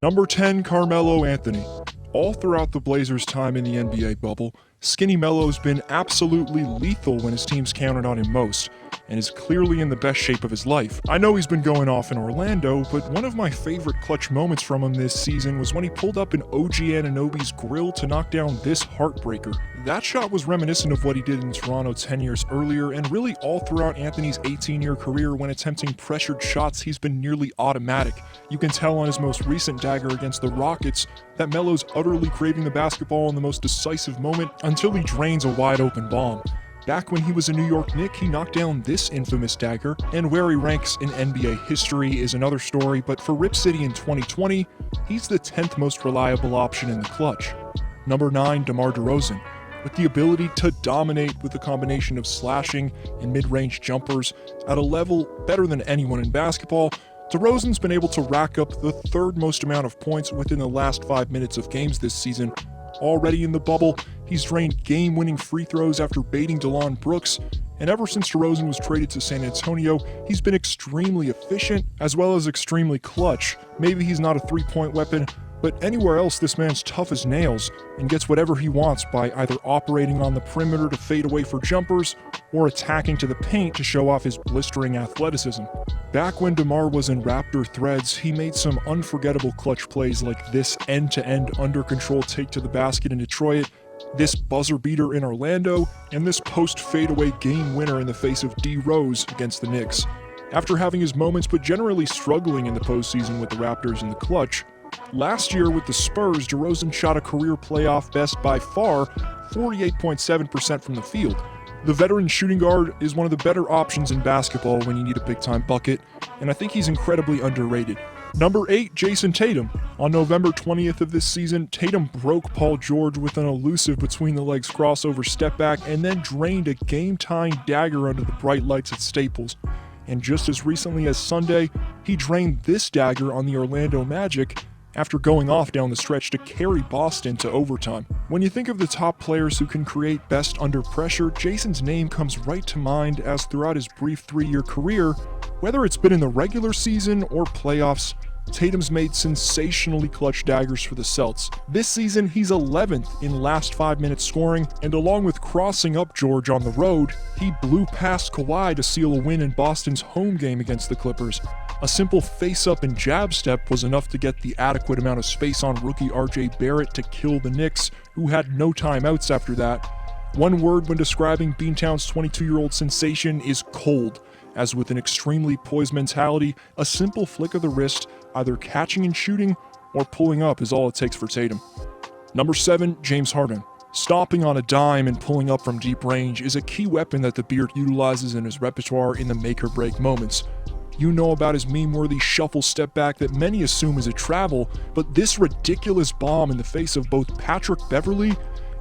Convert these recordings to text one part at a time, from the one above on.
Number 10, Carmelo Anthony. All throughout the Blazers' time in the NBA bubble, Skinny Melo's been absolutely lethal when his teams counted on him most, and is clearly in the best shape of his life. I know he's been going off in Orlando, but one of my favorite clutch moments from him this season was when he pulled up in OG Anunoby's grill to knock down this heartbreaker. That shot was reminiscent of what he did in Toronto 10 years earlier, and really all throughout Anthony's 18-year career when attempting pressured shots, he's been nearly automatic. You can tell on his most recent dagger against the Rockets that Melo's utterly craving the basketball in the most decisive moment until he drains a wide-open bomb. Back when he was a New York Knick, he knocked down this infamous dagger, and where he ranks in NBA history is another story, but for Rip City in 2020, he's the 10th most reliable option in the clutch. Number 9, DeMar DeRozan. With the ability to dominate with a combination of slashing and mid-range jumpers at a level better than anyone in basketball, DeRozan's been able to rack up the third most amount of points within the last 5 minutes of games this season. Already in the bubble, he's drained game-winning free throws after baiting Delon Brooks, and ever since DeRozan was traded to San Antonio, he's been extremely efficient as well as extremely clutch. Maybe he's not a three-point weapon, but anywhere else this man's tough as nails and gets whatever he wants by either operating on the perimeter to fade away for jumpers or attacking to the paint to show off his blistering athleticism. Back when DeMar was in Raptor threads, he made some unforgettable clutch plays like this end-to-end under-control take to the basket in Detroit, this buzzer beater in Orlando, and this post-fadeaway game winner in the face of D. Rose against the Knicks. After having his moments but generally struggling in the postseason with the Raptors in the clutch, last year with the Spurs, DeRozan shot a career playoff best by far, 48.7% from the field. The veteran shooting guard is one of the better options in basketball when you need a big-time bucket, and I think he's incredibly underrated. Number 8, Jason Tatum. On November 20th of this season, Tatum broke Paul George with an elusive between-the-legs crossover step-back and then drained a game-tying dagger under the bright lights at Staples. And just as recently as Sunday, he drained this dagger on the Orlando Magic after going off down the stretch to carry Boston to overtime. When you think of the top players who can create best under pressure, Jason's name comes right to mind, as throughout his brief 3-year career, whether it's been in the regular season or playoffs, Tatum's made sensationally clutch daggers for the Celts. This season, he's 11th in last 5-minute scoring, and along with crossing up George on the road, he blew past Kawhi to seal a win in Boston's home game against the Clippers. A simple face-up and jab step was enough to get the adequate amount of space on rookie RJ Barrett to kill the Knicks, who had no timeouts after that. One word when describing Beantown's 22-year-old sensation is cold, as with an extremely poised mentality, a simple flick of the wrist, either catching and shooting or pulling up is all it takes for Tatum. Number 7, James Harden. Stopping on a dime and pulling up from deep range is a key weapon that the Beard utilizes in his repertoire in the make-or-break moments. You know about his meme-worthy shuffle step back that many assume is a travel, but this ridiculous bomb in the face of both Patrick Beverley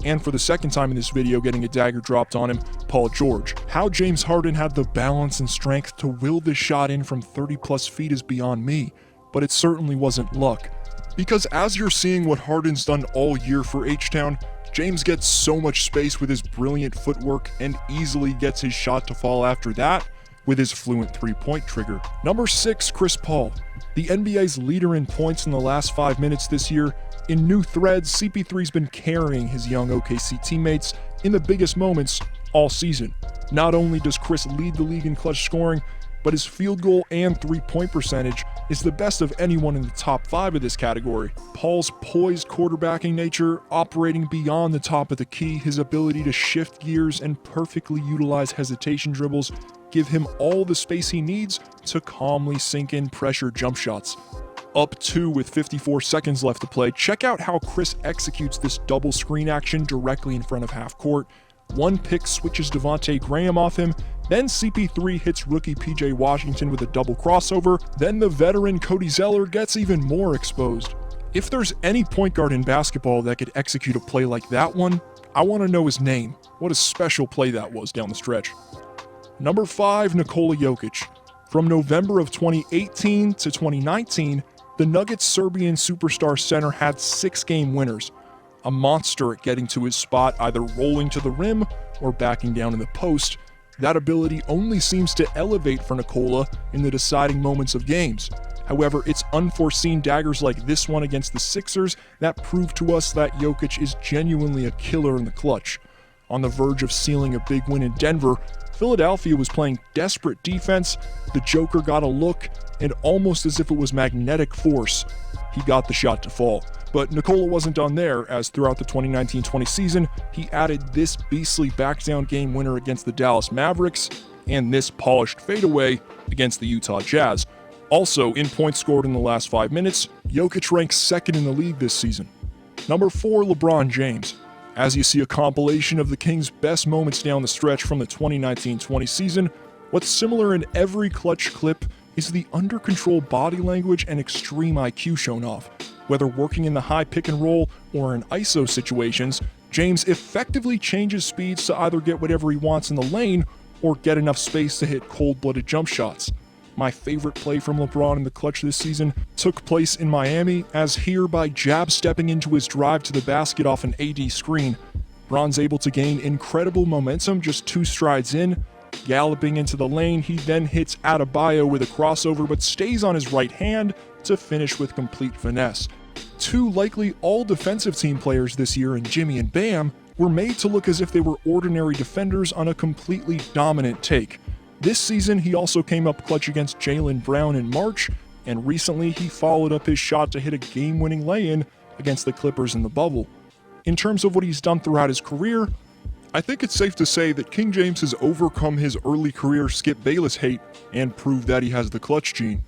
and, for the second time in this video, getting a dagger dropped on him, Paul George. How James Harden had the balance and strength to will this shot in from 30+ feet is beyond me, but it certainly wasn't luck. Because as you're seeing what Harden's done all year for H-Town, James gets so much space with his brilliant footwork and easily gets his shot to fall after that with his fluent three-point trigger. Number 6, Chris Paul. The NBA's leader in points in the last 5 minutes this year. In new threads, CP3's been carrying his young OKC teammates in the biggest moments all season. Not only does Chris lead the league in clutch scoring, but his field goal and three-point percentage is the best of anyone in the top 5 of this category. Paul's poised quarterbacking nature, operating beyond the top of the key, his ability to shift gears and perfectly utilize hesitation dribbles give him all the space he needs to calmly sink in pressure jump shots. Up 2 with 54 seconds left to play, check out how Chris executes this double screen action directly in front of half court. One pick switches Devontae Graham off him, then CP3 hits rookie PJ Washington with a double crossover, then the veteran Cody Zeller gets even more exposed. If there's any point guard in basketball that could execute a play like that one, I want to know his name. What a special play that was down the stretch. Number 5, Nikola Jokic. From November of 2018 to 2019, the Nuggets' Serbian superstar center had 6 game winners. A monster at getting to his spot, either rolling to the rim or backing down in the post. That ability only seems to elevate for Nikola in the deciding moments of games. However, it's unforeseen daggers like this one against the Sixers that prove to us that Jokic is genuinely a killer in the clutch. On the verge of sealing a big win in Denver, Philadelphia was playing desperate defense, the Joker got a look, and almost as if it was magnetic force, he got the shot to fall. But Nikola wasn't done there, as throughout the 2019-20 season, he added this beastly back-down game winner against the Dallas Mavericks, and this polished fadeaway against the Utah Jazz. Also, in points scored in the last 5 minutes, Jokic ranks second in the league this season. Number 4, LeBron James. As you see a compilation of the Kings' best moments down the stretch from the 2019-20 season, what's similar in every clutch clip is the under-control body language and extreme IQ shown off. Whether working in the high pick and roll or in ISO situations, James effectively changes speeds to either get whatever he wants in the lane or get enough space to hit cold-blooded jump shots. My favorite play from LeBron in the clutch this season took place in Miami, as here by jab-stepping into his drive to the basket off an AD screen, Bron's able to gain incredible momentum just 2 strides in. Galloping into the lane, he then hits Adebayo with a crossover but stays on his right hand to finish with complete finesse. 2 likely all-defensive team players this year in Jimmy and Bam were made to look as if they were ordinary defenders on a completely dominant take. This season, he also came up clutch against Jaylen Brown in March, and recently he followed up his shot to hit a game-winning lay-in against the Clippers in the bubble. In terms of what he's done throughout his career, I think it's safe to say that King James has overcome his early career Skip Bayless hate and proved that he has the clutch gene.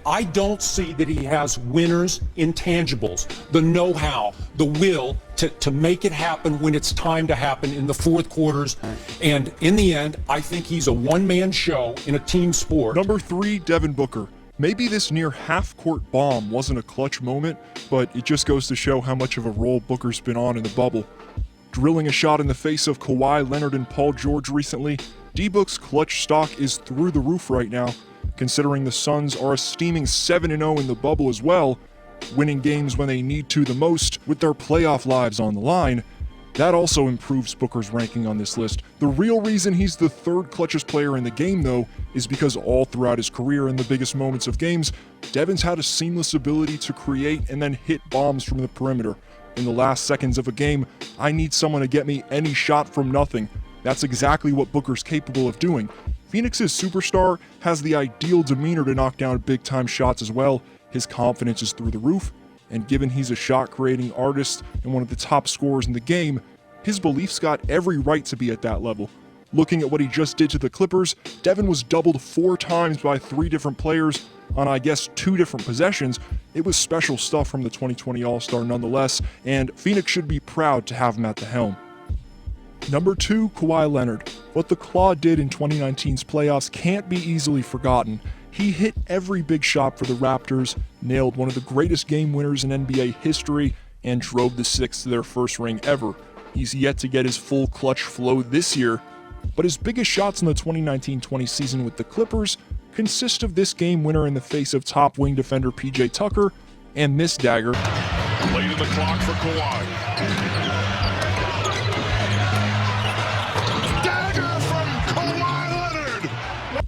I don't see that he has winners' intangibles, the know-how, the will to make it happen when it's time to happen in the fourth quarters. And in the end, I think he's a one-man show in a team sport. Number 3, Devin Booker. Maybe this near half-court bomb wasn't a clutch moment, but it just goes to show how much of a role Booker's been on in the bubble. Drilling a shot in the face of Kawhi Leonard and Paul George recently, D-Book's clutch stock is through the roof right now, considering the Suns are a steaming 7-0 in the bubble as well, winning games when they need to the most with their playoff lives on the line. That also improves Booker's ranking on this list. The real reason he's the 3rd clutchest player in the game, though, is because all throughout his career in the biggest moments of games, Devin's had a seamless ability to create and then hit bombs from the perimeter. In the last seconds of a game, I need someone to get me any shot from nothing. That's exactly what Booker's capable of doing. Phoenix's superstar has the ideal demeanor to knock down big-time shots as well. His confidence is through the roof, and given he's a shot-creating artist and one of the top scorers in the game, his belief's got every right to be at that level. Looking at what he just did to the Clippers, Devin was doubled 4 times by 3 different players on, I guess, 2 different possessions. It was special stuff from the 2020 All-Star nonetheless, and Phoenix should be proud to have him at the helm. Number 2, Kawhi Leonard. What the Claw did in 2019's playoffs can't be easily forgotten. He hit every big shot for the Raptors, nailed one of the greatest game winners in NBA history, and drove the Sixers to their first ring ever. He's yet to get his full clutch flow this year, but his biggest shots in the 2019-20 season with the Clippers consist of this game winner in the face of top wing defender PJ Tucker, and this dagger. Late in the clock for Kawhi.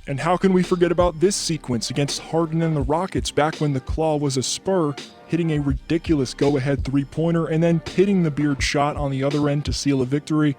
And how can we forget about this sequence against Harden and the Rockets back when the Claw was a Spur, hitting a ridiculous go-ahead 3-pointer and then pitting the Beard shot on the other end to seal a victory?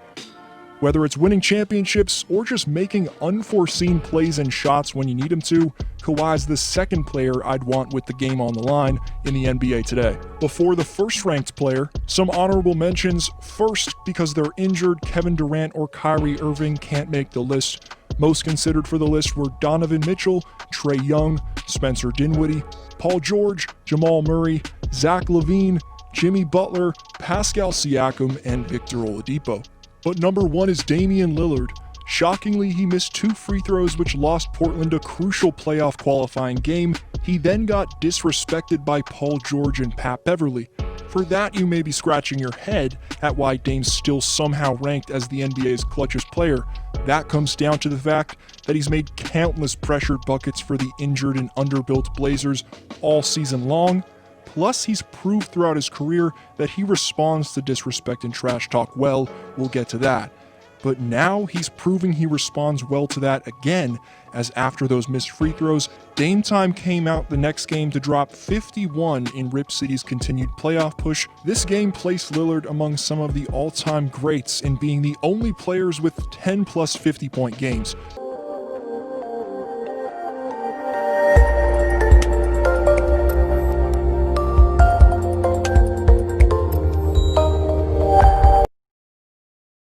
Whether it's winning championships or just making unforeseen plays and shots when you need him to, Kawhi's the 2nd player I'd want with the game on the line in the NBA today. Before the 1st-ranked player, some honorable mentions. First, because they're injured, Kevin Durant or Kyrie Irving can't make the list. Most considered for the list were Donovan Mitchell, Trae Young, Spencer Dinwiddie, Paul George, Jamal Murray, Zach LaVine, Jimmy Butler, Pascal Siakam, and Victor Oladipo. But number 1 is Damian Lillard. Shockingly, he missed 2 free throws which lost Portland a crucial playoff qualifying game. He then got disrespected by Paul George and Pat Beverly. For that, you may be scratching your head at why Dame's still somehow ranked as the NBA's clutchest player. That comes down to the fact that he's made countless pressured buckets for the injured and underbuilt Blazers all season long. Plus, he's proved throughout his career that he responds to disrespect and trash talk well. We'll get to that. but now he's proving he responds well to that again, as after those missed free throws, Dame Time came out the next game to drop 51 in Rip City's continued playoff push. This game placed Lillard among some of the all-time greats in being the only players with 10 plus 50-point games.